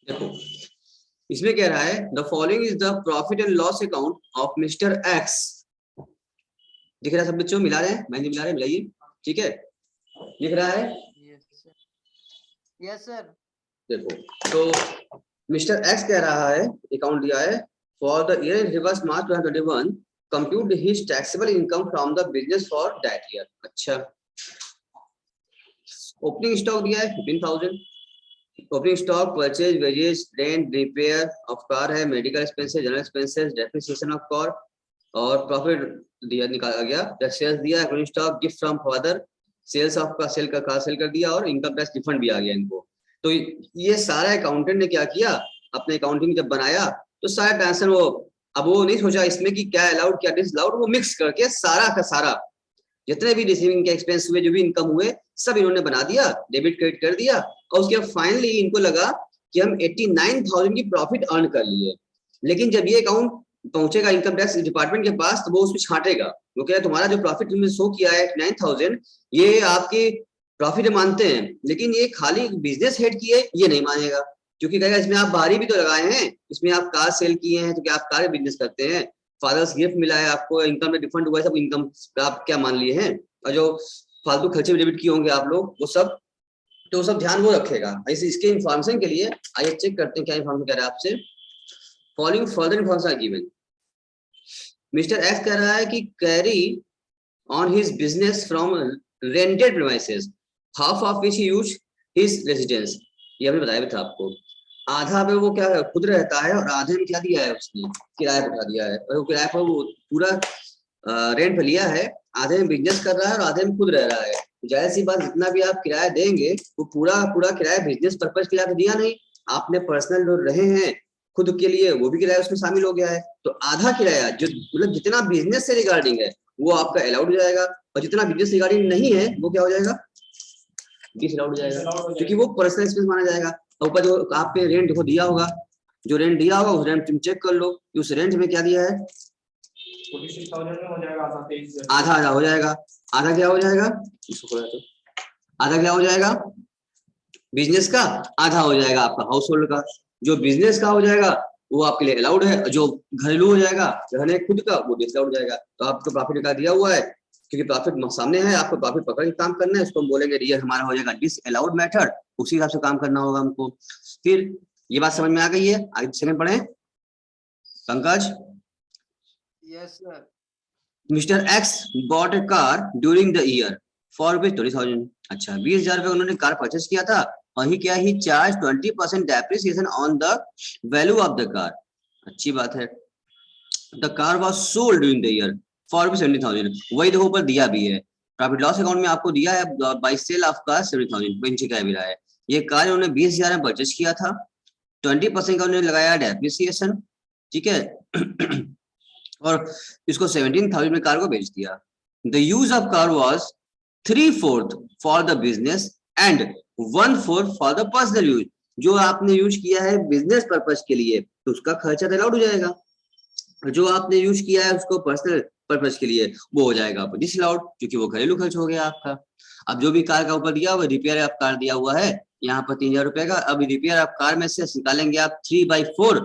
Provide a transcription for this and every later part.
देखो इसमें कह रहा है the following is the profit and loss account of mister x. दिख रहा है सब बच्चों? मिला रहे हैं? मैं नहीं मिला रहे, मिलाइए। ठीक है, दिख रहा है? Yes sir. देखो तो मिस्टर एक्स कह रहा है, अकाउंट दिया है, for the year reverse March 2021 compute his taxable income from the business for that year. अच्छा, ओपनिंग स्टॉक दिया है 15,000। Opening stock, purchase, wages, rent, repair of car है, medical expenses, general expenses, depreciation of car, और profit दिया, निकाला गया। Sales दिया है, opening stock, gift from father, sales of का सेल का कार सेल कर दिया, और इनकम टैक्स रिफंड भी आ गया इनको। तो ये सारा अकाउंटेंट ने क्या किया, अपने अकाउंटिंग जब बनाया तो सारा ट्रांजेक्शन वो, अब वो नहीं सोचा इसमें कि क्या अलाउड क्या डिसअलाउड, वो मिक्स करके सारा का सारा जितने भी रिसीविंग के एक्सपेंस हुए, जो भी इनकम हुए, सब इन्होंने बना दिया, डेबिट क्रेडिट कर दिया। और उसके बाद फाइनली इनको लगा कि हम 89,000 की प्रॉफिट अर्न कर लिए। लेकिन जब ये अकाउंट पहुंचेगा इनकम टैक्स डिपार्टमेंट के पास तो वो उसको छांटेगा। वो कह तुम्हारा जो प्रॉफिट तुमने शो किया है 89,000, ये आपकी प्रॉफिट मानते हैं, लेकिन ये खाली बिजनेस हेड की है, ये नहीं मानेगा। क्योंकि कहेगा इसमें आप बाहरी भी तो लगाए हैं, इसमें आप कार सेल किए हैं, तो क्या आप कार बिजनेस करते हैं? फादर्स गिफ्ट मिला है आपको, इनकम में डिफरेंट हुआ है, सब इनकम आप क्या मान लिए हैं? और जो फालतू खर्चे में डेबिट किए होंगे आप लोग, वो सब, तो सब ध्यान वो रखेगा। ऐसे इसके इन्फॉर्मेशन के लिए आइए चेक करते हैं क्या इन्फॉर्मेशन कह रहा है आपसे। Following further information are given. Mister X कह रहा है कि carry on his business from rented premises, half of which he use his residence. ये हमने बताया भी था आपको। आधा में वो क्या है, खुद रहता है, और आधे में क्या दिया है उसने, किराया पर दिया है। और वो किराया पर वो पूरा रेंट पे लिया है, आधे में बिजनेस कर रहा है और आधे में खुद रह रहा है। जाहिर सी बात, जितना भी आप किराया देंगे वो पूरा पूरा किराया बिजनेस पर्पज के लिए दिया नहीं, आपने पर्सनल जो रहे हैं खुद के लिए, वो भी किराया उसमें शामिल हो गया है। तो आधा किराया जो मतलब जितना बिजनेस से रिगार्डिंग है वो आपका अलाउड हो जाएगा, और जितना बिजनेस रिगार्डिंग नहीं है वो क्या हो जाएगा, डिसअलाउड हो जाएगा, क्योंकि वो पर्सनल एक्सपेंस माना जाएगा। और ऊपर जो आपने रेंट को दिया होगा, जो रेंट दिया होगा उस रेंट तुम चेक कर लो कि उस रेंट में क्या दिया है। 46,000 में हो जाएगा आधा आधा हो जाएगा। आधा क्या हो जाएगा, आधा क्या हो जाएगा, बिजनेस का आधा हो जाएगा आपका हाउस होल्ड का। जो बिजनेस का हो जाएगा वो आपके लिए अलाउड है, जो घरेलू हो जाएगा रहने खुद का, वो डिसअलाउड हो जाएगा। तो आपको प्रॉफिट का दिया हुआ है, क्योंकि प्रॉफिट सामने है, आपको प्रॉफिट पकड़ के काम करना है, उसको हम बोलेंगे ये हमारा हो जाएगा डिसअलाउड मेथड, उसी हिसाब से काम करना होगा हमको। फिर ये बात समझ में आ गई है? आगे सेकंड पढ़े Pankaj. Yes sir. Mister x bot A car during the year for rupees 20,000। अच्छा, 20,000 रुपए उन्होंने कार परचेस किया था, और ही क्या, he charge 20% depreciation on the value of the car. अच्छी बात है। The car was sold during the year for rupees 70,000। वही देखो ऊपर दिया भी है, प्रॉफिट लॉस अकाउंट में आपको दिया है बाय सेल ऑफ कार 70,000, बेंची का भी रहा है। ये कार उन्होंने 20,000 में परचेस किया था, 20% का उन्होंने लगाया डेप्रिसिएशन, ठीक है और इसको 17,000 में कार को बेच दिया। The use of car was 3/4 for the business and 1/4 for the personal use. जो आपने यूज किया है बिजनेस पर्पज के लिए तो उसका खर्चा अलाउड हो जाएगा, जो आपने यूज किया है उसको पर्सनल पर्पज के लिए वो हो जाएगा डिसअलाउड, क्योंकि वो घरेलू खर्च हो गया आपका। अब जो भी कार का ऊपर दिया हुआ रिपेयर आप कार दिया हुआ है यहाँ पर 3,000 रुपए का, अब रिपेयर आप कार में से निकालेंगे आप 3/4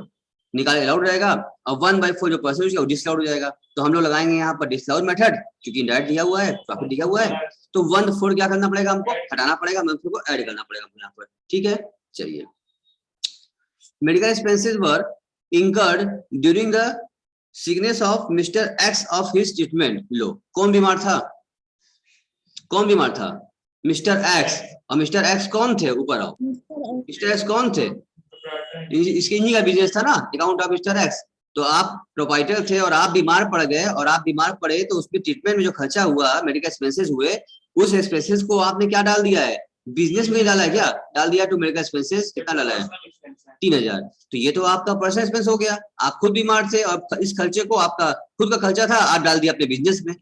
निकाले अलाउड रहेगा, और 1/4 जो परसेंटेज है वो डिसअलाउड हो जाएगा। तो हम लोग लगाएंगे यहाँ पर डिसअलाउड मेथड, क्योंकि डायरेक्ट दिया हुआ है, प्रॉफिट दिया हुआ है, तो 1/4 क्या करना पड़ेगा हमको, हटाना पड़ेगा, 1/4 को ऐड करना पड़ेगा यहाँ पर। ठीक है, चलिए। Medical expenses were incurred during the sickness of Mr. X of his treatment। लो, कौन बीमार था, कौन बीमार था, मिस्टर एक्स। और मिस्टर एक्स कौन थे, ऊपर आओ, मिस्टर एक्स कौन थे, इसके इन्हीं का बिजनेस था ना, अकाउंट ऑफ मिस्टर एक्स। तो आप प्रोपाइटर थे और आप बीमार पड़ गए, और आप बीमार पड़े तो उसमें ट्रीटमेंट में जो खर्चा हुआ, मेडिकल एक्सपेंसेस हुए, उस एक्सपेंसेस को आपने क्या डाल दिया है, बिजनेस में डाला है, क्या डाल दिया टू मेडिकल एक्सपेंसेस, कितना डाला है 3,000। तो ये तो आपका पर्सनल एक्सपेंस हो गया, आप खुद बीमार थे और इस खर्चे को आपका खुद का खर्चा था, आप डाल दिया अपने बिजनेस में।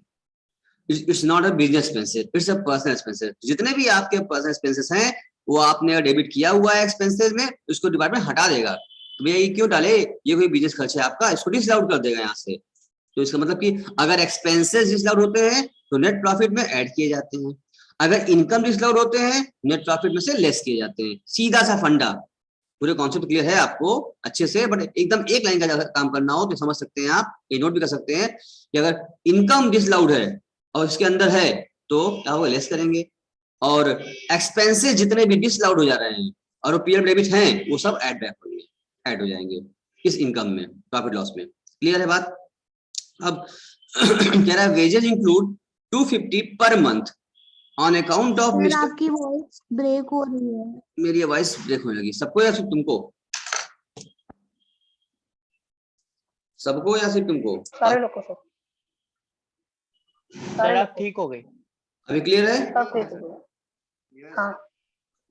It's not a business expenses, it's a personal expenses. जितने भी आपके पर्सनल एक्सपेंसेस हैं वो आपने डेबिट किया हुआ है एक्सपेंसेस में, उसको डिपार्टमेंट हटा देगा। तो भैया ये क्यों डाले, ये कोई बिजनेस खर्चा है आपका, इसको डिसअलाउड कर देगा यहाँ से। तो इसका मतलब कि अगर एक्सपेंसेस डिसअलाउड होते हैं तो नेट प्रॉफिट में ऐड किए जाते हैं, अगर इनकम डिसअलाउड होते हैं नेट प्रॉफिट में से लेस किए जाते हैं। सीधा सा फंडा, पूरे कॉन्सेप्ट क्लियर है आपको अच्छे से, बट एकदम एक लाइन का काम करना हो तो समझ सकते हैं आप, ये नोट भी कर सकते हैं कि अगर इनकम डिसअलाउड है और इसके अंदर है तो क्या होगा, लेस करेंगे, और एक्सपेंसेस जितने भी डिसअलाउड हो जा रहे हैं और वो पीएल डेबिट हैं वो सब ऐड बैक होंगे, ऐड हो जाएंगे इस इनकम में, प्रॉफिट लॉस में। क्लियर है बात? अब कह रहा है wages include 250 per month on account of sir mister. आपकी वॉइस ब्रेक हो रही है। मेरी वॉइस ब्रेक होने लगी, सबको या सिर्फ तुमको? सबको या सिर्फ तुमको? सारे लोग को सर। सर आप ठीक हो गए? अभी क्लियर है? सब ठीक हो गया। हाँ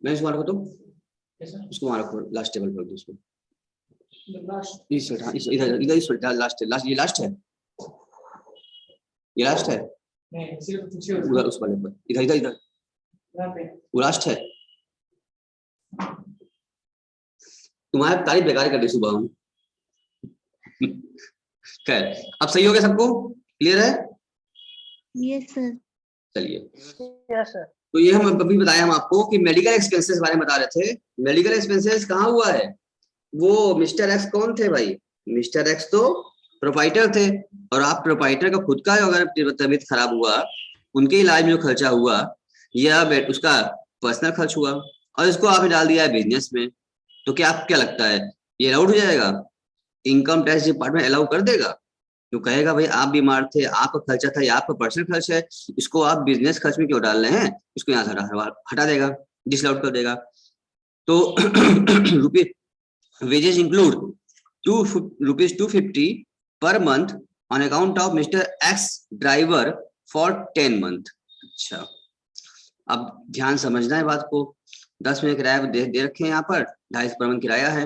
मैं इसको वहाँ रखो, तुम उसको वहाँ रखो, लास्ट टेबल पर रख दो उसको, इस साइड, हाँ इस इधर इधर इस साइड, लास्ट है, लास्ट, ये लास्ट है, ये लास्ट है, नहीं सिर्फ पूछिए उधर उस वाले पर, इधर इधर इधर, यहाँ पे वो लास्ट है। तुम्हारी तारीफ बेकार कर दी सुबह हम। खैर अब सही हो गया सबको, क्लियर है? Yes sir. चलिए, यस सर। तो ये हम अभी बताया हम आपको कि मेडिकल एक्सपेंसेस बारे में बता रहे थे। मेडिकल एक्सपेंसेस कहाँ हुआ है? वो मिस्टर एक्स कौन थे भाई? मिस्टर एक्स तो प्रोपाइटर थे, और आप प्रोपाइटर का खुद का अगर तबीयत खराब हुआ, उनके इलाज में जो खर्चा हुआ या उसका पर्सनल खर्च हुआ और इसको आपने डाल दिया है बिजनेस में, तो क्या आप क्या लगता है ये अलाउड हो जाएगा? इनकम टैक्स डिपार्टमेंट अलाउ कर देगा? तो कहेगा भाई आप बीमार थे, आपका खर्चा था, या आपका पर्सनल खर्च है, इसको आप बिजनेस खर्च में क्यों डाल रहे हैं? इसको यहाँ से हटा देगा, डिसअलाउड कर देगा। तो रुपये wages include ₹250 per month on account of Mr. X driver for 10 month। अच्छा, अब ध्यान समझना है बात को। 10 महीने किराया दे रखे हैं यहाँ पर, 250 पर मंथ किराया है।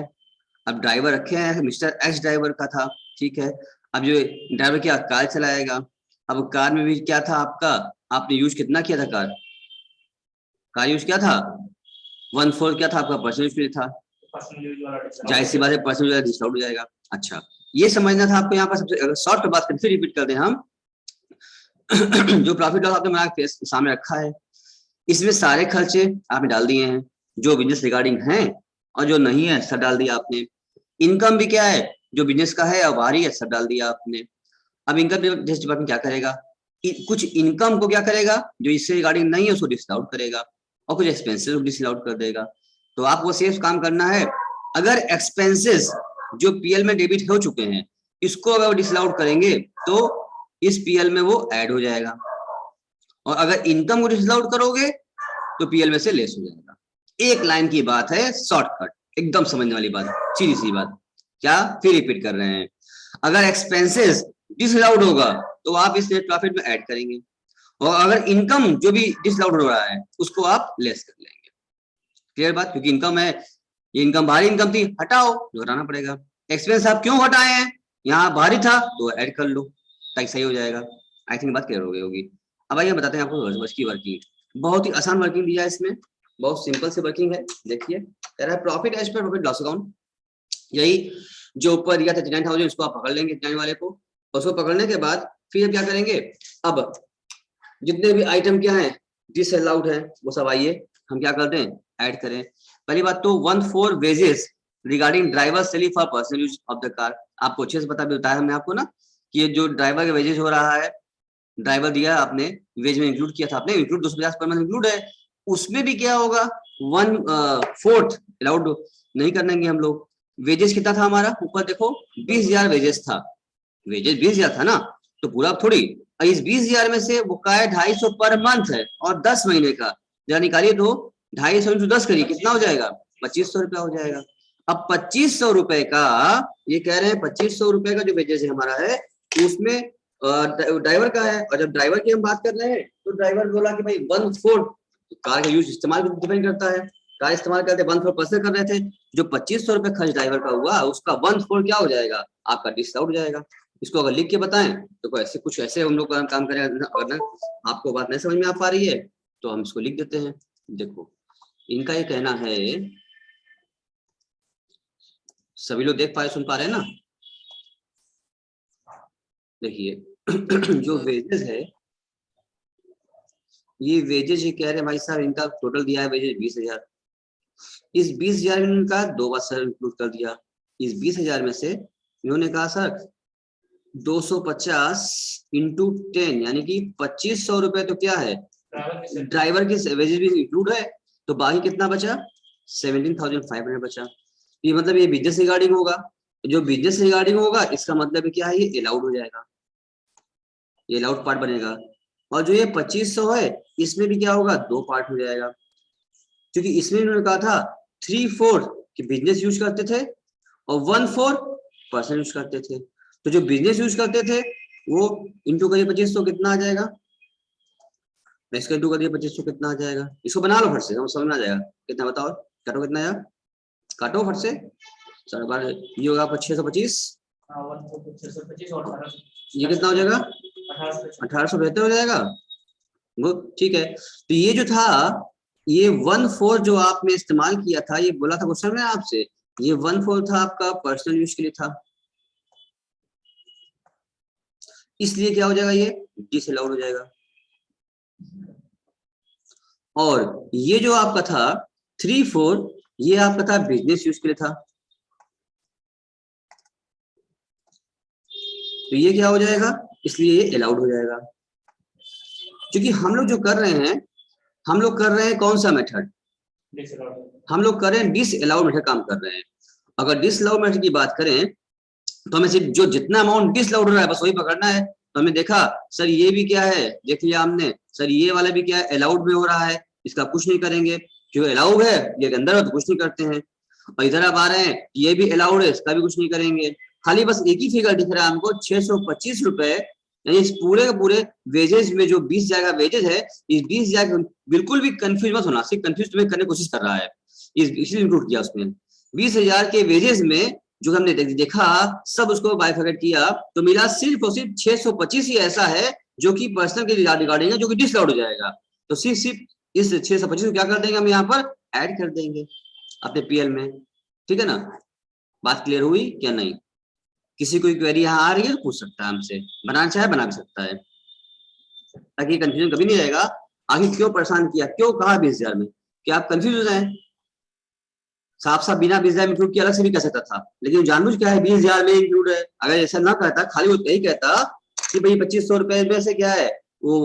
अब ड्राइवर रखे हैं, मिस्टर एक्स ड्राइवर का था, ठीक है। अब जो ड्राइवर क्या कार चलाएगा, अब कार में भी क्या था आपका, आपने यूज कितना किया था कार यूज क्या था? 1/4 क्या था आपका पर्सनल यूज था, पर्सनल यूज वाला जाहिर सी बात है पर्सनल डिस्काउंट हो जाएगा। अच्छा, ये समझना था आपको यहाँ पर। सबसे अगर शॉर्ट बात करके फिर रिपीट कर दें हम, जो प्रॉफिट लॉस आपने हमारे सामने रखा है, इसमें सारे खर्चे आपने डाल दिए हैं जो बिजनेस रिगार्डिंग हैं, और जो नहीं है सब डाल दिया आपने। इनकम भी क्या है, जो बिजनेस का है और बाहरी है, सब डाल दिया आपने। अब इनकम डिपार्टमेंट क्या करेगा? कुछ इनकम को क्या करेगा, जो इससे रिगार्डिंग नहीं है उसको डिस्काउंट करेगा, और कुछ एक्सपेंसेस को डिस्काउंट कर देगा। तो आपको सेफ काम करना है। अगर एक्सपेंसेस जो पीएल में डेबिट हो चुके हैं, इसको अगर डिसअलाउड करेंगे तो इस पीएल में वो ऐड हो जाएगा, और अगर इनकम को डिसअलाउड करोगे तो पीएल में से लेस हो जाएगा। एक लाइन की बात है, शॉर्टकट, एकदम समझने वाली बात, सीधी सी बात। क्या फिर रिपीट कर रहे हैं, अगर एक्सपेंसेस डिसअलाउड होगा तो आप इस नेट प्रॉफिट में ऐड करेंगे, और अगर इनकम जो भी डिसअलाउड हो रहा है उसको आप लेस कर लेंगे। क्लियर बात? क्योंकि इनकम है, ये इनकम बाहरी इनकम थी, हटाओ तो हटाना पड़ेगा। एक्सपेंस आप क्यों हटाए हैं, यहाँ बाहरी था तो ऐड कर लो ताकि सही हो जाएगा। आई थिंक बात क्लियर हो गई होगी। अब आइए बताते हैं आपको वर्स की वर्किंग। बहुत ही आसान वर्किंग दिया है इसमें, बहुत सिंपल से वर्किंग है। देखिए कह रहा है profit as per profit loss account, यही जो ऊपर दिया था 39,000, उसको आप पकड़ लेंगे 39 वाले को। उसको पकड़ने के बाद फिर क्या करेंगे, अब जितने भी आइटम क्या है डिसअलाउड है वो सब आइए हम क्या करते हैं, ऐड करें। पहली बात तो 1/4 wages regarding driver salary for personal use of the car. आपको अच्छे से बताया हमने आपको ना कि ये जो ड्राइवर का वेजेस हो रहा है, ड्राइवर दिया आपने, वेज में इंक्लूड किया था आपने, इंक्लूड 250 पर मंथ इंक्लूड है, उसमें भी क्या होगा 1/4 अलाउड नहीं करेंगे हम लोग। वेजेस कितना था हमारा, ऊपर देखो 20,000 वेजेस था, वेजेस 20,000 था ना, तो पूरा थोड़ी, इस 20,000 में से वो का है 250 पर मंथ है और 10 महीने का, जरा निकालिए तो 250 into 10 करिए, कितना हो जाएगा, 2500 रुपया हो जाएगा। अब 2500 रुपए का, ये कह रहे हैं 2500 रुपए का जो वेजेस है हमारा है, उसमें ड्राइवर का है, और जब ड्राइवर की हम बात कर रहे हैं तो ड्राइवर बोला कि भाई 1/4 कार का यूज इस्तेमाल डिपेंड करता है, कार इस्तेमाल करते 1/4 पर्सन कर रहे थे, जो 2500 रुपए खर्च ड्राइवर का हुआ उसका 1/4 क्या हो जाएगा, आपका डिस्काउंट हो जाएगा। इसको अगर लिख के बताएं तो ऐसे कुछ ऐसे हम लोग काम करें, अगर आपको बात नहीं समझ में आ पा रही है तो हम इसको लिख देते हैं। देखो इनका ये कहना है, सभी लोग देख पा रहे सुन पा रहे हैं ना, देखिए जो वेजेस है, ये वेजेस ये कह रहे हैं भाई साहब इनका टोटल दिया है वेजेस 20,000, इस 20,000 में इनका 2 बार सर इंक्लूड कर दिया। इस 20,000 में से इन्होंने कहा सर 250 इंटू 10 यानी कि 2500 रुपए तो क्या है ड्राइवर की वेजेस भी इंक्लूड है, तो बाकी कितना बचा 17,500 बचा। ये मतलब ये बिजनेस रिगार्डिंग होगा, जो बिजनेस रिगार्डिंग होगा इसका मतलब क्या है ये अलाउड हो जाएगा, ये अलाउड पार्ट बनेगा। और जो ये 2500 है इसमें भी क्या होगा 2 पार्ट हो जाएगा, क्योंकि इसमें इन्होंने कहा था 3/4 कि बिजनेस यूज करते थे और 1/4 पर्सनल यूज करते थे। तो जो बिजनेस यूज करते थे वो इंटू करिए 2500 कितना आ जाएगा, इसका इंटू करिए 2500 कितना आ जाएगा, इसको बना लो फट से हम समझ में आ जाएगा। कितना बताओ, काटो कितना आया, काटो फट से। साढ़े बारह ये होगा 625, हाँ 625 और 1800 ये कितना हो जाएगा 1800 बेहतर हो जाएगा। गुड, ठीक है। तो ये जो था ये 1/4 जो आपने इस्तेमाल किया था, ये बोला था क्वेश्चन में आपसे, ये 1/4 था आपका पर्सनल यूज के लिए था, इसलिए क्या हो जाएगा ये डिसअलाउड हो जाएगा। और ये जो आपका था 3/4 ये आपका था बिजनेस यूज के लिए था, तो ये क्या हो जाएगा इसलिए ये अलाउड हो जाएगा। क्योंकि हम लोग जो कर रहे हैं, हम लोग कर रहे हैं कौन सा मेथड, हम लोग कर रहे हैं डिसअलाउड मेथड काम कर रहे हैं। अगर डिसअलाउड मेथड की बात करें तो हमें सिर्फ जो जितना अमाउंट डिसअलाउड हो रहा है बस वही पकड़ना है। तो हमने देखा सर ये भी क्या है, देख लिया हमने सर ये वाला भी क्या है अलाउड में हो रहा है, इसका कुछ नहीं करेंगे, जो अलाउड है ये के अंदर है तो कुछ नहीं करते हैं। और इधर आप आ रहे हैं ये भी अलाउड है, इसका भी कुछ नहीं करेंगे, खाली बस एक ही फिगर दिख रहा है हमको 625 रुपए, यानी इस पूरे के पूरे वेजेस में जो 20,000 का वेजेस है, इस 20,000 बिल्कुल भी कंफ्यूज मत होना, सिर्फ कंफ्यूज तुम्हें करने की कोशिश कर रहा है, इसलिए इंक्लूड किया उसमें। 20,000 के वेजेस में जो हमने देखा सब उसको बाइफरकेट किया तो मिला सिर्फ और सिर्फ 625 ही ऐसा है जो कि पर्सनल के रिगार्डिंग है, जो कि डिसअलाउड हो जाएगा। तो सिर्फ इस 625 को क्या कर देंगे हम यहाँ पर ऐड कर देंगे अपने पीएल में, ठीक है ना। बात क्लियर हुई क्या नहीं? किसी कोई क्वेरी यहाँ आ रही है तो पूछ सकता है हमसे, बनाना चाहे बना भी सकता है, ताकि कंफ्यूजन कभी नहीं रहेगा। आखिर क्यों परेशान किया, क्यों कहा 20,000 में, क्या आप कंफ्यूज हो जाए। साफ साफ बिना 20,000 में इंक्लूड किया अलग से भी कह सकता था, लेकिन जानबूझ क्या है 20,000 में इंक्लूड है। अगर ऐसा ना कहता, खाली वो यही कहता कि भाई 2500 रुपए में से क्या है वो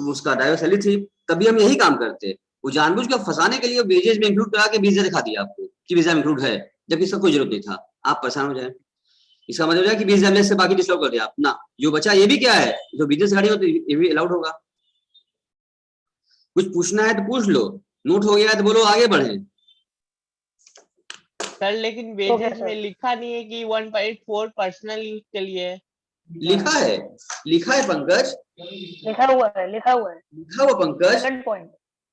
उसका ड्राइवर सैलरी थी, तभी हम यही काम करते। वो जानबूझ के फंसाने के लिए वेजेज में इंक्लूड करा के 20,000 दिखा दिया आपको कि 20,000 इंक्लूड है, जबकि इसका कोई जरूरत नहीं था। आप परेशान हो जाए, इसका मतलब है कि 20,000 से बाकी डिस्काउंट कर दिया आप ना, जो बचा ये भी क्या है जो बिजनेस गाड़ी होती है ये भी अलाउड होगा। कुछ पूछना है तो पूछ लो, नोट हो गया है तो बोलो आगे बढ़े। सर लेकिन वेजेस में लिखा नहीं है कि 1/4 पर्सनल यूज के लिए है। लिखा है, लिखा है पंकज, लिखा हुआ है, लिखा हुआ है। लिखा हुआ पंकज, सेकंड पॉइंट।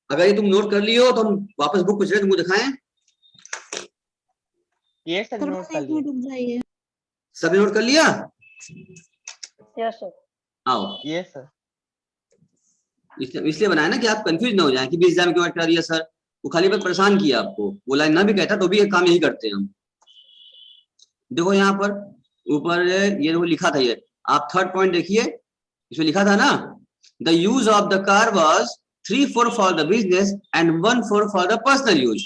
अगर ये तुम नोट कर लियो तो हम वापस बुक कुछ तुमको दिखाएं। ये सर नोट कर एक मिनट रुक जाइए। सभी नोट कर लिया? Yes sir. आओ, ये सर इसलिए बनाया ना कि आप कंफ्यूज ना हो जाएं कि 20,000 में क्यों ऐड कर दिया सर, वो खाली बस परेशान किया आपको। वो लाइन ना भी कहता तो भी ये काम यही करते हैं हम। देखो यहाँ पर ऊपर ये वो लिखा था, ये आप थर्ड पॉइंट देखिए, इसमें लिखा था ना the use of the car was 3/4 for the business and 1/4 for the personal use.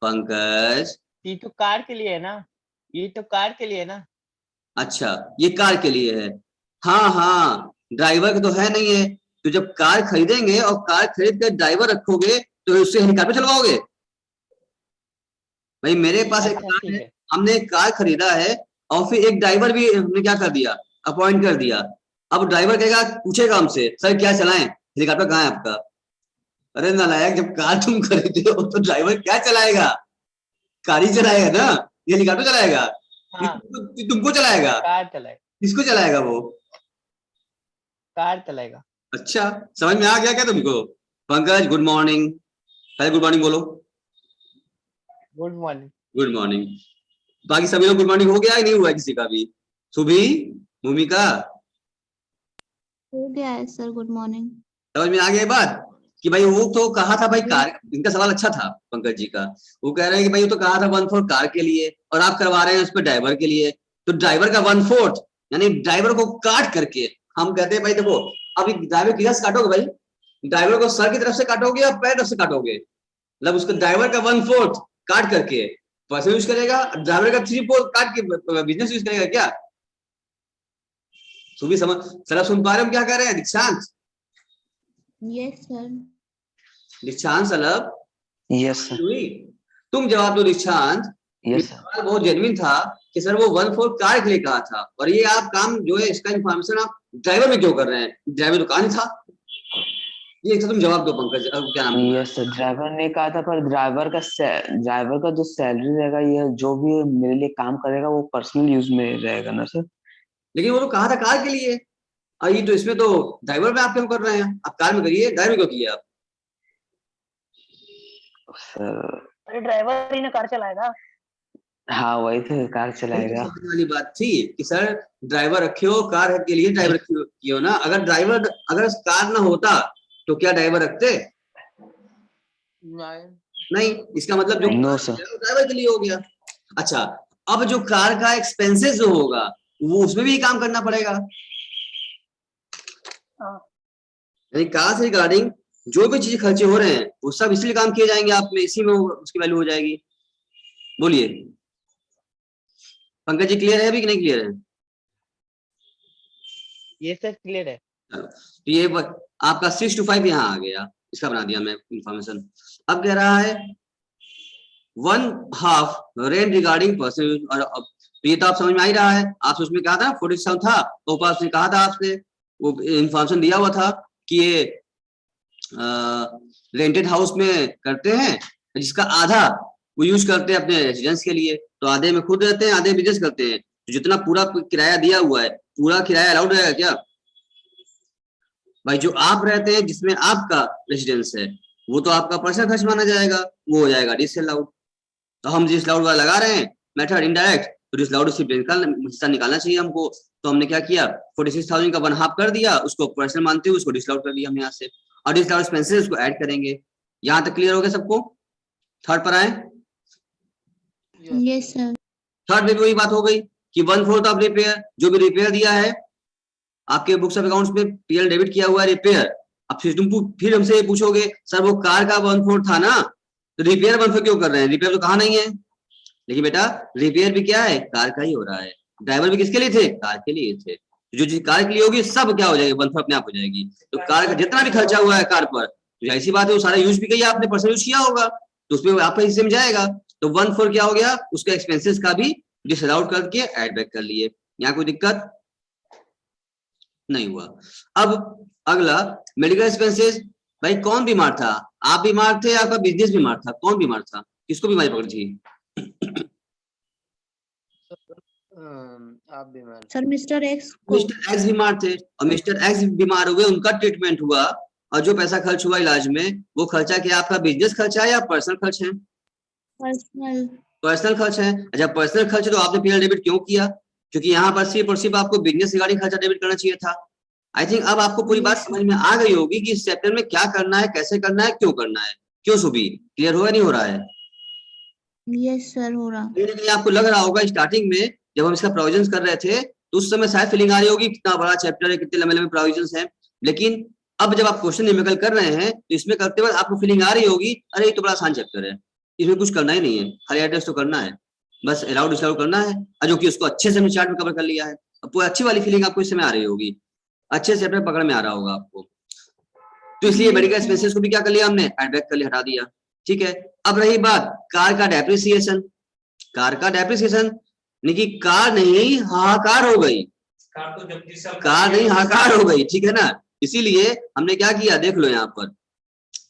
Pankaj ये तो कार के लिए है ना, ये तो कार के लिए है ना। अच्छा ये कार के लिए है, हाँ हाँ ड्राइवर का तो है नहीं है। तो जब कार खरीदेंगे और कार खरीद कर ड्राइवर रखोगे तो उससे हेलीकॉप्टर चलवाओगे? भाई मेरे पास एक अच्छा कार ठीक है, है। हमने एक कार खरीदा है और फिर एक ड्राइवर भी हमने क्या कर दिया अपॉइंट कर दिया। अब ड्राइवर कहेगा पूछेगा हमसे सर क्या चलाएं, हेलीकॉप्टर कहाँ है आपका? अरे नालायक, जब कार तुम खरीदे हो तो ड्राइवर क्या चलाएगा, कार ही चलाएगा ना, ये हेलीकॉप्टर चलाएगा? हाँ तुमको चलाएगा? कार चलाएगा, किसको चलाएगा वो? कार चलाएगा। अच्छा समझ में आ गया क्या तुमको? पंकज गुड मॉर्निंग, पहले गुड मॉर्निंग बोलो। Good morning. Good morning. बाकी सभी लोग गुड मॉर्निंग हो गया नहीं हुआ किसी का भी? सुभी, भूमिका, हो गया है सर, गुड मॉर्निंग। समझ में आ गया बात कि भाई वो तो कहा था भाई कार, इनका सवाल अच्छा था पंकज जी का। वो कह रहे हैं कि भाई वो तो कहा था 1/4 कार के लिए और आप करवा रहे हैं उस पर ड्राइवर के लिए। तो ड्राइवर का 1/4 यानी ड्राइवर को काट करके हम कहते हैं भाई देखो अब ड्राइवर किधर से काटोगे भाई, ड्राइवर को सर की तरफ से काटोगे या पैर तरफ से काटोगे? मतलब उसको ड्राइवर का 1/4 काट करके पर्सनल यूज करेगा, ड्राइवर का 3-4 काट के बिजनेस यूज करेगा क्या? सुबह समझ सर सुन पा रहे हम क्या कह रहे हैं? दीक्षांत Yes, sir. दीक्षांत सलभ यस सर। तुम जवाब दो दीक्षांत। Yes sir. सवाल बहुत जेन्युइन था कि सर वो 1/4 कार के लिए कहा था, और ये आप काम जो है इसका इंफॉर्मेशन आप ड्राइवर में क्यों कर रहे हैं? ड्राइवर तो कहा नहीं था। ये तुम जवाब दो पंकज, क्या नाम है? यस सर, ड्राइवर ने कहा था, पर ड्राइवर का जो सैलरी रहेगा, ये जो भी मेरे लिए काम करेगा वो पर्सनल यूज में रहेगा ना सर। लेकिन वो तो कहा था कार के लिए, और ये तो इसमें तो ड्राइवर में आप क्यों कर रहे हैं? आप कार में करिए, ड्राइवर क्यों किए आप? सर अरे ड्राइवर ही ना कार चलाएगा। हाँ वही तो कार चलाएगा। समझने वाली बात थी कि सर ड्राइवर रखे हो, कार के लिए ड्राइवर किए हो ना। अगर कार ना होता तो क्या ड्राइवर रखते? नहीं, इसका मतलब जो नो सर। ड्राइवर के लिए हो गया। अच्छा, अब जो कार का एक्सपेंसेस जो होगा वो उसमें भी काम करना पड़ेगा। यानी कार से रिगार्डिंग जो भी चीज खर्चे हो रहे हैं वो सब इसलिए काम किए जाएंगे आप में, इसी में उसकी वैल्यू हो जाएगी। बोलिए पंकज जी, क्लियर है अभी कि नहीं क्लियर है? ये सर क्लियर है। तो ये आपका 6 to 5 यहाँ आ गया, इसका बना दिया मैं इंफॉर्मेशन। अब कह रहा है 1/2 रेंट रिगार्डिंग पर्सन, और तो ये तो आप समझ में आ ही रहा है। आपसे उसमें कहा था 47 था, तो ऊपर से कहा था आपसे वो इंफॉर्मेशन दिया हुआ था कि ये रेंटेड हाउस में करते हैं, जिसका आधा वो यूज करते हैं अपने रेजिडेंस के लिए, तो आधे में खुद रहते हैं, आधे बिजनेस करते हैं। तो जितना पूरा किराया दिया हुआ है, पूरा किराया अलाउड रहेगा क्या भाई? जो आप रहते हैं जिसमें आपका रेजिडेंस है वो तो आपका पर्सनल खर्च माना जाएगा, वो हो जाएगा डिसअलाउड। तो हम डिसअलाउड वाला लगा रहे हैं मेथड इनडायरेक्ट, तो डिसअलाउड से हिस्सा निकालना चाहिए हमको। तो हमने क्या किया, 46,000 का 1/2 कर दिया, उसको पर्सनल मानते हुए उसको डिसअलाउड कर दिया हम यहाँ से, और डिसअलाउड एक्सपेंसेस उसको ऐड करेंगे। यहाँ तक क्लियर हो गया सबको? थर्ड पर आए। Yes, sir. थर्ड में भी वही बात हो गई कि 1/4 ऑफ रिपेयर, जो भी रिपेयर दिया है आपके बुक्स ऑफ अकाउंट्स में पीएल डेबिट किया हुआ है रिपेयर। अब फिर हमसे पूछोगे सर वो कार का 1/4 था ना, तो रिपेयर 1/4 क्यों कर रहे हैं? रिपेयर तो कहा नहीं है। लेकिन बेटा रिपेयर भी क्या है, कार का ही हो रहा है। ड्राइवर भी किसके लिए थे? कार के लिए थे। जो चीज कार के लिए होगी सब क्या हो जाएगी, 1/4 अपने आप हो जाएगी। तो कार का जितना भी खर्चा हुआ है कार पर, तो ऐसी बात है वो सारा यूज भी किया आपने, पर्सनल यूज किया होगा, तो उसमें आपका हिस्से में जाएगा। तो 1/4 क्या हो गया, उसके एक्सपेंसेस का भी डिसअलाउड करके ऐड बैक कर लिए। यहाँ कोई दिक्कत नहीं हुआ। अब अगला मेडिकल एक्सपेंसेस। भाई कौन बीमार था? आप बीमार थे, आपका बिजनेस बीमार था? कौन बीमार था? किसको बीमारी पकड़ी थी? आप बीमार। Sir, Mr. X को मिस्टर एक्स बीमार थे, और मिस्टर एक्स बीमार हुए, उनका ट्रीटमेंट हुआ, और जो पैसा खर्च हुआ इलाज में, वो खर्चा क्या आपका बिजनेस खर्चा है या पर्सनल खर्च है? personal. पर्सनल खर्च है। अच्छा पर्सनल खर्च तो आपने पीएल डेबिट क्यों किया? क्योंकि यहाँ पर सिर्फ और सिर्फ आपको बिजनेस रिगार्डिंग खर्चा डेबिट करना चाहिए था। आई थिंक अब आपको पूरी बात समझ में आ गई होगी कि इस चैप्टर में क्या करना है, कैसे करना है, क्यों करना है। क्यों सुबी, क्लियर हो या नहीं हो रहा है? Yes, sir. हो रहा. कहीं ना कहीं आपको लग रहा होगा स्टार्टिंग में जब हम इसका प्रोविजंस कर रहे थे तो उस समय शायद फीलिंग आ रही होगी कितना बड़ा चैप्टर है, कितने लंबे लंबे प्रोविजंस हैं। लेकिन अब जब आप क्वेश्चन निकल कर रहे हैं तो इसमें करते वक्त आपको फीलिंग आ रही होगी अरे ये तो बड़ा आसान चैप्टर है, इसमें कुछ करना ही नहीं है, खाली एड्रेस तो करना है, बस अलाउड डिसअलाउड करना है, और जो कि उसको अच्छे से हमने चार्ट में कवर कर लिया है। अब पूरी अच्छी वाली फीलिंग आपको इस समय आ रही होगी, अच्छे से अपने पकड़ में आ रहा होगा आपको। तो इसलिए मेडिकल एक्सपेंसेस को भी क्या कर लिया हमने, एड बैक कर लिया, हटा दिया। ठीक है, अब रही बात कार का डेप्रिसिएशन। कार का डेप्रिसिएशन कि कार नहीं हाहाकार हो गई, कार नहीं हाहाकार हो गई, ठीक है ना। इसीलिए हमने क्या किया, देख लो यहाँ पर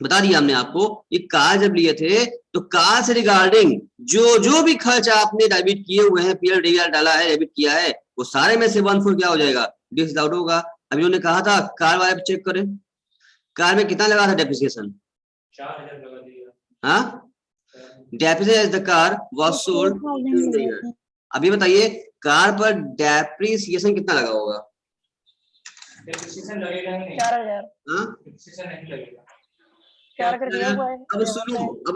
बता दिया हमने आपको, ये कार जब लिए थे तो कार से रिगार्डिंग जो जो भी खर्च आपने डेबिट किए हुए हैं, पीएल डीवीआर डाला है, डेबिट किया है, वो सारे में से 1/4 क्या हो जाएगा, डिसअलाउड होगा। अभी उन्होंने कहा था कार वाले चेक करें, कार में कितना लगा था डेप्रिसिएशन, 4,000 लगा दिया। हाँ, depreciation the car was sold. 4,000 लगा था. अभी बताइए कार पर डेप्रिसिएशन कितना लगा होगा? डेप्रिसिएशन लगेगा ही नहीं। 4,000 हाँ? डेप्रिसिएशन नहीं लगेगा। 4 कर दिया हुआ है। अब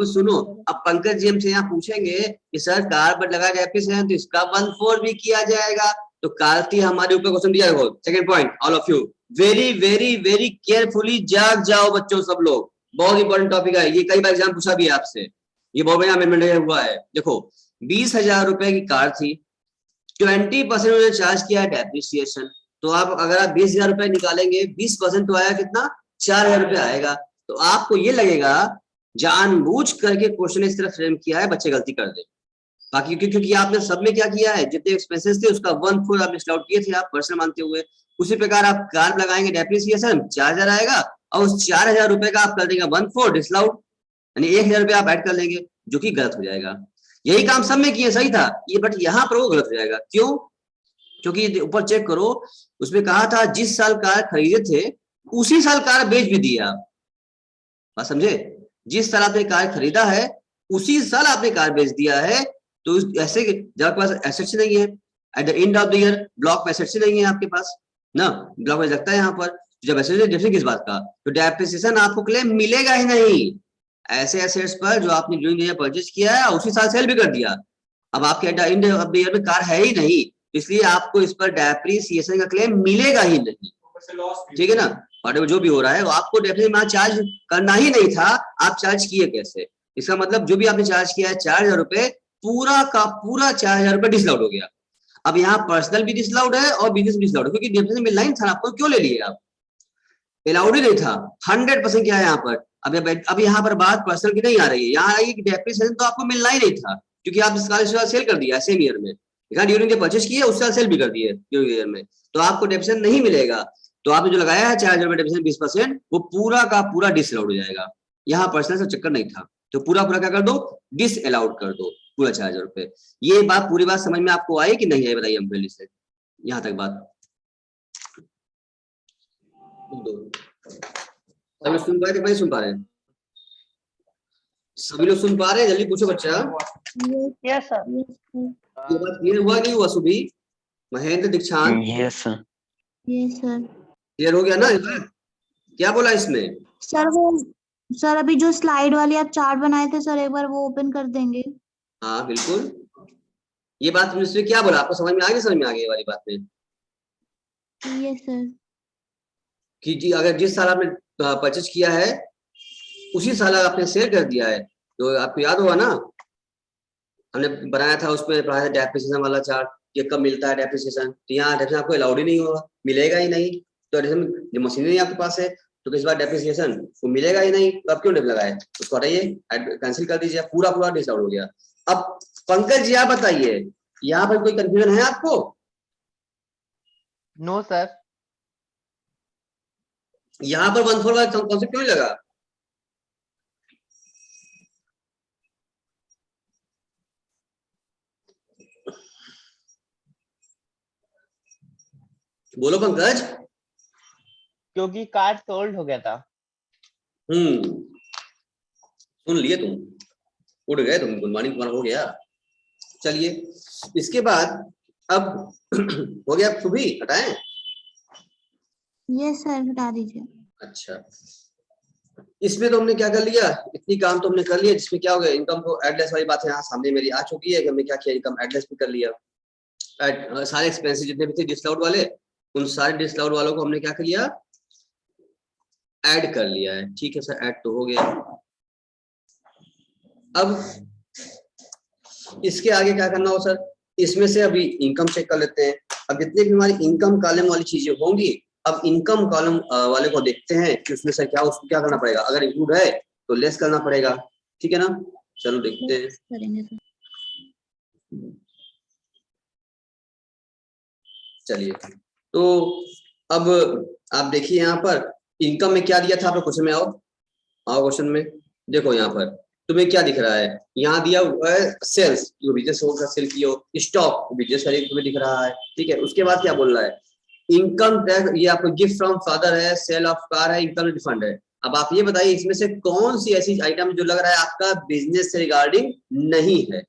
सुनो, अब पंकज जी हमसे यहाँ पूछेंगे कि सर कार पर लगा डेप्रिसिएशन तो इसका 1/4 भी किया जाएगा, तो कार्ती हमारे ऊपर क्वेश्चन दिया है। Second point, all of you very very very carefully जाग जाओ बच्चों, सब लोग, बहुत इंपॉर्टेंट टॉपिक है ये, कई बार एग्जाम पूछा भी है आपसे। ये बहुत बढ़िया अमेंडमेंट हुआ है। देखो 20,000 रुपए की कार थी, 20% उन्होंने चार्ज किया है डेप्रिसिएशन, तो आप अगर आप 20,000 रुपए निकालेंगे 20% तो आया कितना, 4,000 रुपए आएगा। तो आपको ये लगेगा जानबूझ करके क्वेश्चन इस तरह फ्रेम किया है, बच्चे गलती कर दे। बाकी क्योंकि आपने सब में क्या किया है, जितने एक्सपेंसेस थे उसका 1/4 आप डिस्काउंट किए थे आप पर्सनल मानते हुए। उसी प्रकार आप कार लगाएंगे डेप्रिसिएशन 4,000 आएगा और उस 4,000 रुपए का आप कर देंगे 1/4 डिसलाउड, यानी 1,000 रुपए आप ऐड कर लेंगे, जो कि गलत हो जाएगा। यही काम सब में किए, सही था ये, बट यहाँ पर वो गलत हो जाएगा। क्यों? क्योंकि ऊपर चेक करो, उसमें कहा था जिस साल कार खरीदे थे उसी साल कार बेच भी दिया आप। बात समझे? जिस साल आपने कार खरीदा है उसी साल आपने कार बेच दिया है। तो ऐसे जब आपके पास एसेट्स नहीं है at the end of the year, block में एसेट्स नहीं है आपके पास ना, ब्लॉक में लगता है यहाँ पर, जब एसेट्स डिफरेंस किस बात का, तो डेप्रिसिएशन आपको क्लेम मिलेगा ही नहीं ऐसे एसेट्स पर जो आपने ड्यूरिंग द ईयर परचेज किया है उसी साल सेल भी कर दिया। अब आपके at the end of the year में कार है ही नहीं, इसलिए आपको इस पर डेप्रिसिएशन का क्लेम मिलेगा ही नहीं, ऊपर से लॉस भी ठीक है ना। और जो भी हो रहा है वो आपको डेफिनेटली चार्ज करना ही नहीं था, आप चार्ज किए कैसे? इसका मतलब जो भी आपने चार्ज किया है 4,000 रुपए, पूरा का पूरा 4,000 रुपए डिसलाउड हो गया। अब यहाँ पर्सनल भी डिसलाउड है और बिजनेस भी डिसलाउड है, क्योंकि डेफिनेटली मिलना ही था, आपको क्यों ले लिए आप, अलाउड ही नहीं था। 100% क्या है यहाँ पर, अब यहाँ पर बात पर्सनल की नहीं आ रही है, यहाँ आ रही है कि डेप्रिसिएशन तो आपको मिलना ही नहीं था, क्योंकि आप इस साल सेल कर दिया सेम ईयर में, ड्यूरिंग द परचेज किया उस साल सेल भी कर दिए ड्यूरिंग ईयर में, तो आपको डेप्रिसिएशन नहीं मिलेगा। तो आपने जो लगाया है 4,000 रुपए डेप्रिसिएशन 20%, वो पूरा का पूरा डिसअलाउड हो जाएगा। यहाँ पर्सनल से चक्कर नहीं था, तो पूरा क्या कर दो, डिसअलाउड कर दो पूरा 4,000 रुपए। ये बात पूरी बात समझ में आपको आई कि नहीं आई, बताइए हम पहले से, यहाँ तक बात सभी लोग सुन पा रहे, नहीं सुन पा रहे? सभी लोग सुन पा रहे हैं? जल्दी पूछो बच्चा। Yes sir. ये बात क्लियर हुआ नहीं हुआ? सुबी, महेंद्र, दीक्षांत, yes sir. Yes sir. Clear हो गया ना? क्या बोला इसमें? सर वो सर अभी जो स्लाइड वाली आप चार्ट बनाए थे सर, एक बार वो ओपन कर देंगे? हाँ बिल्कुल। ये बात तुमने क्या बोला, आपको समझ में आ गई? समझ में आ गई ये वाली बात में? Yes sir. कि जी अगर जिस साल आपने परचेज किया है उसी साल आपने सेल कर दिया है, तो आपको याद होगा ना, हमने बनाया था उसमें पढ़ाया था डेप्रिसिएशन वाला चार्ट, ये कब मिलता है डेप्रिसिएशन। तो यहाँ डेप्रिसिएशन आपको अलाउड ही नहीं होगा, मिलेगा ही नहीं। तो जो मशीनरी आपके पास है तो किस बार डेप्रिसिएशन वो मिलेगा ही नहीं, तो आप क्यों डेप लगाए? उसको हटाइए, कैंसिल कर दीजिए, पूरा डिसआउट हो गया। अब पंकज जी आप बताइए, यहाँ पर कोई कंफ्यूजन है आपको? No sir. यहाँ पर 1/4 वाला कॉन्सेप्ट क्यों नहीं लगा? बोलो पंकज। क्योंकि कार सोल्ड हो गया था। सुन लिए तुम, उड़ गए तुम, गुड मॉर्निंग तुम्हारा हो गया। चलिए इसके बाद अब हो गया, सुबह हटाएं? यस सर, हटा दीजिए। अच्छा, इसमें तो हमने क्या कर लिया, इतनी काम तो हमने कर लिया, जिसमें क्या हो गया, इनकम को एडलेस वाली बात यहाँ सामने मेरी आ चुकी है कि हमने क्या किया, इनकम एडलेस भी कर लिया। सारे एक्सपेंसेस जितने भी थे डिसलाउड वाले, उन सारे डिसलाउड वालों को हमने क्या कर लिया, ऐड कर लिया है। ठीक है सर, ऐड तो हो गया। अब इसके आगे क्या करना हो सर, इसमें से अभी इनकम चेक कर लेते हैं। अब जितनी भी हमारी इनकम कॉलम वाली चीजें होंगी, अब इनकम कॉलम वाले को देखते हैं कि उसमें से क्या, उसको क्या करना पड़ेगा, अगर इंक्लूड है तो लेस करना पड़ेगा। ठीक है ना, चलो देखते हैं। करेंगे सर। चलिए, तो अब आप देखिए यहाँ पर इनकम में क्या दिया था आपने क्वेश्चन में, आओ क्वेश्चन में देखो, यहाँ पर तुम्हें क्या दिख रहा है, यहाँ दिया हुआ है सेल्स, जो बिजनेस होगा सेल की हो, स्टॉक बिजनेस का तुम्हें दिख रहा है। ठीक है, उसके बाद क्या बोल रहा है, इनकम टैक्स, ये आपको गिफ्ट फ्रॉम फादर है, सेल ऑफ कार है, इनकम रिफंड है। अब आप ये बताइए इसमें से कौन सी ऐसी आइटम जो लग रहा है आपका बिजनेस से रिगार्डिंग नहीं है,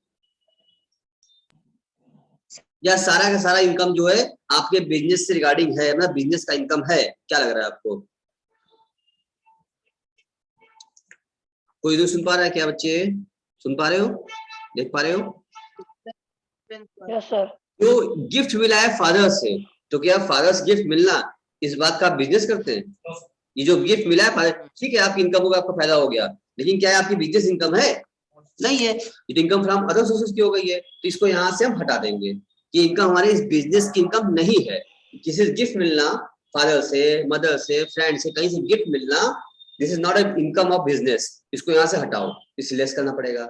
या सारा का सारा इनकम जो है आपके बिजनेस से रिगार्डिंग है, मतलब बिजनेस का इनकम है, क्या लग रहा है आपको? कोई तो सुन पा रहा है क्या बच्चे? सुन पा रहे हो, देख पा रहे हो? Yes sir. जो गिफ्ट मिला है फादर से, तो क्या फादर्स गिफ्ट मिलना इस बात का आप बिजनेस करते हैं? ये जो गिफ्ट मिला है फादर, ठीक है आपकी इनकम होगा, आपका फायदा हो गया, लेकिन क्या है आपकी बिजनेस इनकम है? नहीं है, ये तो इनकम फ्रॉम अदर सोर्सेज की हो गई है, तो इसको यहाँ से हम हटा देंगे कि इनकम हमारे इस बिजनेस की इनकम नहीं है। किसी से गिफ्ट मिलना, फादर से, मदर से, फ्रेंड से, कहीं से गिफ्ट मिलना, this is not a income of business, इसको यहाँ से हटाओ, इससे लेस करना पड़ेगा।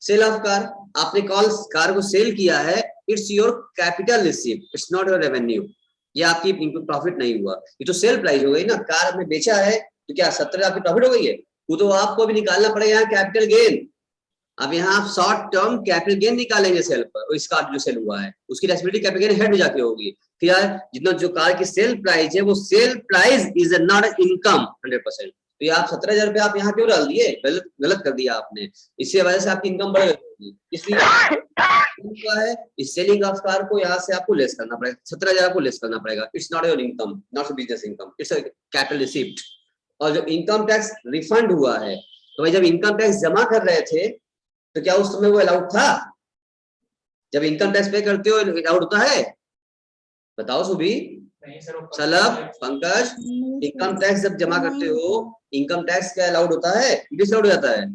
सेल ऑफ कार, आपने कार को सेल किया है, it's your capital receive, it's not your revenue, ये आपकी इनकम प्रॉफिट नहीं हुआ, ये तो सेल प्राइस हो गई ना, कार आपने बेचा है तो क्या 70 आपकी प्रॉफिट हो गई है, वो तो आपको भी निकालना पड़ेगा यहाँ कैपिटल गेन। अब यहाँ आप शॉर्ट टर्म कैपिटल गेन निकालेंगे सेल पर, इसका जो सेल हुआ है उसकी रेस्पेक्टिव कैपिटल गेन हेड में जाके होगी। फिर यार जितना जो कार की सेल प्राइस है वो sale price is not income 100%, तो ये आप 17,000 रुपये आप यहाँ क्यों डाल दिए, गलत कर दिया आपने, इससे वजह से आपकी इनकम बढ़ गई, इसलिए है इस सेलिंग ऑफ कार को यहाँ से आपको लेस करना पड़ेगा, 17,000 को लेस करना पड़ेगा। It's not your income, not business income, it's capital receipt. और जो इनकम टैक्स रिफंड हुआ है, तो भाई जब इनकम टैक्स जमा कर रहे थे तो क्या उस समय वो अलाउड था? जब इनकम टैक्स पे करते हो अलाउड होता है? बताओ सुबी, नहीं sir, Salabh, Pankaj, income tax जब जमा करते हो, इनकम टैक्स क्या अलाउड होता है, डिसअलाउड हो जाता है?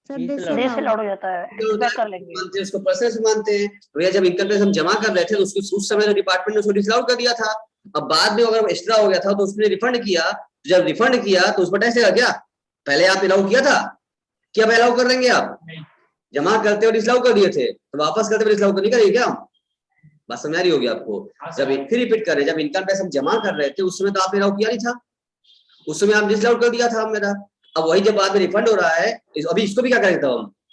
सर देश से लौट हो जाता है, इसमें कर लेंगे। मानते हैं उसको, प्रोसेस मानते हैं। भैया जब इनकम टैक्स हम जमा कर रहे थे तो उस समय तो डिपार्टमेंट ने उसको डिसअलाउड कर दिया था, अब बाद में अगर एक्स्ट्रा हो गया था तो उसने रिफंड किया, जब रिफंड किया तो उस पर टैक्स लगा क्या? पहले आप अलाउ किया था कि अब अलाउ कर देंगे आप? जमा करते हो डिसअलाउ कर दिए थे, तो वापस करते हुए डिसअलाउ नहीं करेंगे क्या? बात समझ आ रही होगी आपको? जब फिर रिपीट कर रहे हैं, जब इनकम टैक्स हम जमा कर रहे थे उस समय तो आपने अलाउ किया नहीं था, उस समय आप डिसअलाउ कर दिया था मेरा। अब वही जब बाद में रिफंड हो रहा है, अभी इसको भी क्या करेंगे तब हम?